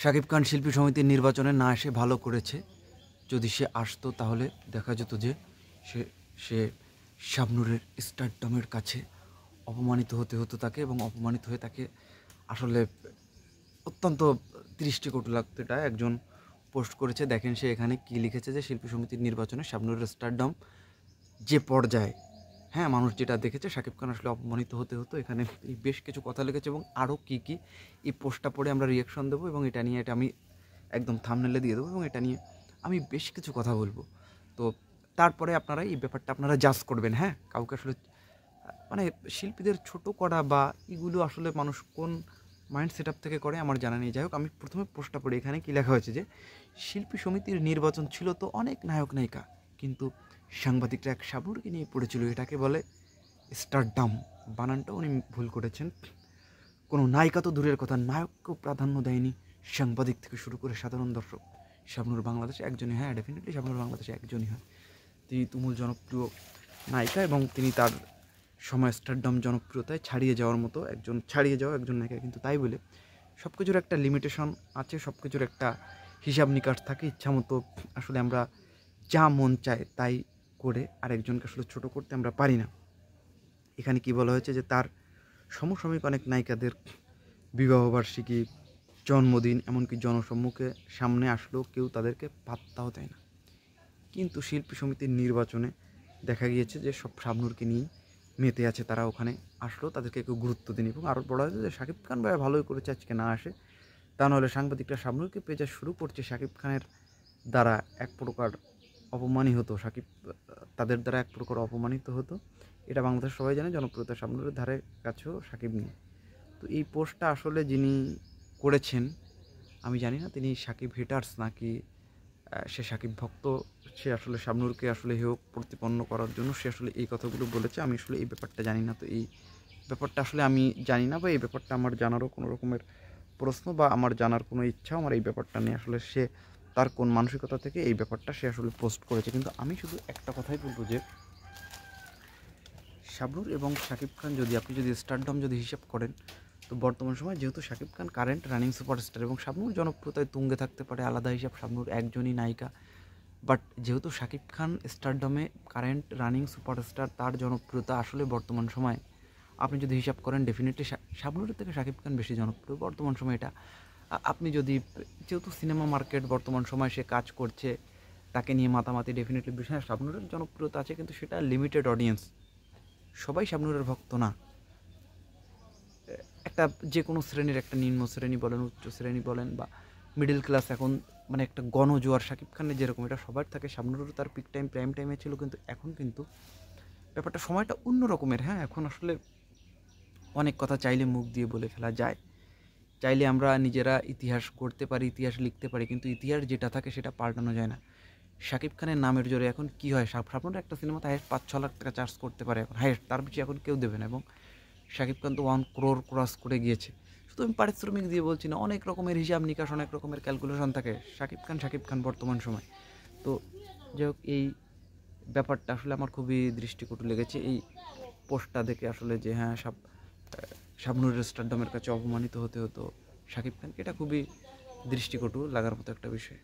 শাকিব খান শিল্পী সমিতির নির্বাচনে না এসে ভালো করেছে। যদি সে আসতো তাহলে দেখা যেত যে সে সে শাবনূরের স্টারডমের কাছে অপমানিত হতে হতো তাকে, এবং অপমানিত হয়ে তাকে আসলে অত্যন্ত দৃষ্টিকটু লাগতো। এটা একজন পোস্ট করেছে, দেখেন সে এখানে কী লিখেছে যে শিল্পী সমিতির নির্বাচনে শাবনূরের স্টারডম যে পর্যায়ে, হ্যাঁ, মানুষ যেটা দেখেছে শাকিব খান আসলে অপমানিত হতে হতো। এখানে তিনি বেশ কিছু কথা লিখেছে এবং আরও কী কী এই পোস্টটা পড়ে আমরা রিয়াকশন দেবো, এবং এটা নিয়ে আমি একদম থাম্বনেলে দিয়ে দেবো, এবং এটা নিয়ে আমি বেশ কিছু কথা বলবো। তো তারপরে আপনারা এই ব্যাপারটা আপনারা জাজ করবেন। হ্যাঁ, কাউকে আসলে মানে শিল্পীদের ছোট করা বা এগুলো আসলে মানুষ কোন মাইন্ড সেট আপ থেকে করে আমার জানা নেই। যাই হোক, আমি প্রথমে পোস্টটা পড়ি। এখানে কী লেখা হয়েছে যে শিল্পী সমিতির নির্বাচন ছিল তো অনেক নায়ক নায়িকা, কিন্তু সাংবাদিকরা এক শাবনূরকে নিয়ে পড়েছিল। এটাকে বলে স্টারডাম। বানানটা উনি ভুল করেছেন। কোনো নায়িকা তো দূরের কথা, নায়ককেও প্রাধান্য দেয়নি সাংবাদিক থেকে শুরু করে সাধারণ দর্শক। শাবনূর বাংলাদেশে একজনই, হ্যাঁ ডেফিনেটলি শাবনূর বাংলাদেশে একজনই হয়। তিনি তুমুল জনপ্রিয় নায়িকা, এবং তিনি তার সময় স্টারডম জনপ্রিয়তায় ছাড়িয়ে যাওয়ার মতো ছাড়িয়ে যাওয়া একজন নায়িকা। কিন্তু তাই বলে সব কিছুর একটা লিমিটেশন আছে, সব কিছুর একটা হিসাব নিকাশ থাকে। ইচ্ছামতো আসলে আমরা যা মন চায় তাই করে আরেকজনকে আসলে ছোট করতে আমরা পারি না। এখানে কি বলা হয়েছে যে তার সমসাময়িক অনেক নায়িকাদের বিবাহবার্ষিকী, জন্মদিন, এমনকি জনসম্মুখে সামনে আসলেও কেউ তাদেরকে পাত্তাও দেয় না। কিন্তু শিল্পী সমিতির নির্বাচনে দেখা গিয়েছে যে সব শাবনূরকে নিয়েই মেতে আছে, তারা ওখানে আসলেও তাদেরকে কেউ গুরুত্ব দেয়নি। এবং আরও বলা হয়েছে যে শাকিব খান ভাই ভালোই করেছে আজকে না আসে, তা নাহলে সাংবাদিকরা শাবনূরকে পেজা শুরু করছে শাকিব খানের দ্বারা এক প্রকার অপমানই হতো, তাদের দ্বারা এক প্রকার অপমানিত হতো। এটা বাংলাদেশ সবাই জানে, জনপ্রিয়তা শাবনূরের ধারে কাছেও শাকিব নেই। তো এই পোস্টটা আসলে যিনি করেছেন আমি জানি না তিনি শাকিব হেটার্স নাকি সে শাকিব ভক্ত। সে আসলে শাবনূরকে আসলে হেয় প্রতিপন্ন করার জন্য সে আসলে এই কথাগুলো বলেছে। আমি আসলে এই ব্যাপারটা জানি না। তো এই ব্যাপারটা আসলে আমি জানি না, বা এই ব্যাপারটা আমার জানারও কোনো রকমের প্রশ্ন বা আমার জানার কোনো ইচ্ছাও আমার এই ব্যাপারটা নিয়ে আসলে সে তার কোন মানসিকতা থেকে এই ব্যাপারটা সে আসলে পোস্ট করেছে। কিন্তু আমি শুধু একটা কথাই বলবো যে শাবনূর এবং শাকিব খান আপনি যদি স্টারডম হিসাব করেন, তো বর্তমান সময় যেহেতু Shakib Khan current running superstar এবং শাবনূর জনপ্রিয়তায় তুঙ্গে থাকতে পারে আলাদা হিসাব, শাবনূর একজনই নায়িকা। বাট যেহেতু Shakib Khan স্টারডমে current running superstar, তার জনপ্রিয়তা আসলে বর্তমান সময় আপনি যদি হিসাব করেন ডেফিনেটলি শাবনূরের থেকে শাকিব খান বেশি জনপ্রিয় বর্তমান সময়। এটা আপনি যদি, যেহেতু সিনেমা মার্কেট বর্তমান সময় সে কাজ করছে, তাকে নিয়ে মাতামাতি ডেফিনেটলি বিষয়। শাবনূরের জনপ্রিয়তা আছে, কিন্তু সেটা লিমিটেড অডিয়েন্স, সবাই শাবনূরের ভক্ত না। একটা যে কোনো শ্রেণীর, একটা নিম্ন শ্রেণী বলেন, উচ্চ শ্রেণী বলেন, বা মিডল ক্লাস, এখন মানে একটা গণজোয়ার শাকিব খানের যেরকম এটা সবার থাকে, শাবনূরেরও তার পিক টাইম প্রাইম টাইমে ছিল। কিন্তু এখন কিন্তু ব্যাপারটা সময়টা অন্য রকমের। হ্যাঁ, এখন আসলে অনেক কথা চাইলে মুখ দিয়ে বলে ফেলা যায়, চাইলে আমরা নিজেরা ইতিহাস করতে পারি, ইতিহাস লিখতে পারি, কিন্তু ইতিহাস যেটা থাকে সেটা পাল্টানো যায় না। শাকিব খানের নামের জোরে এখন কী হয়, শাবনূর একটা সিনেমাতে হাইয়েস্ট 5-6 লাখ টাকা চার্জ করতে পারে এখন, হাইয়েস্ট, তার বেশি এখন কেউ দেবে না। এবং শাকিব খান তো 1 crore ক্রস করে গিয়েছে। শুধু আমি পারিশ্রমিক দিয়ে বলছি না, অনেক রকমের হিসাব নিকাশ, অনেক রকমের ক্যালকুলেশন থাকে। শাকিব খান বর্তমান সময়। তো যাই হোক, এই ব্যাপারটা আসলে আমার খুবই দৃষ্টিকটু লেগেছে এই পোস্টটা দেখে আসলে, যে হ্যাঁ শাবনূরের স্টারডমের কাছে অপমানিত হতে হতো শাকিব খানকে। এটা খুবই দৃষ্টিকটু লাগার মতো একটা বিষয়।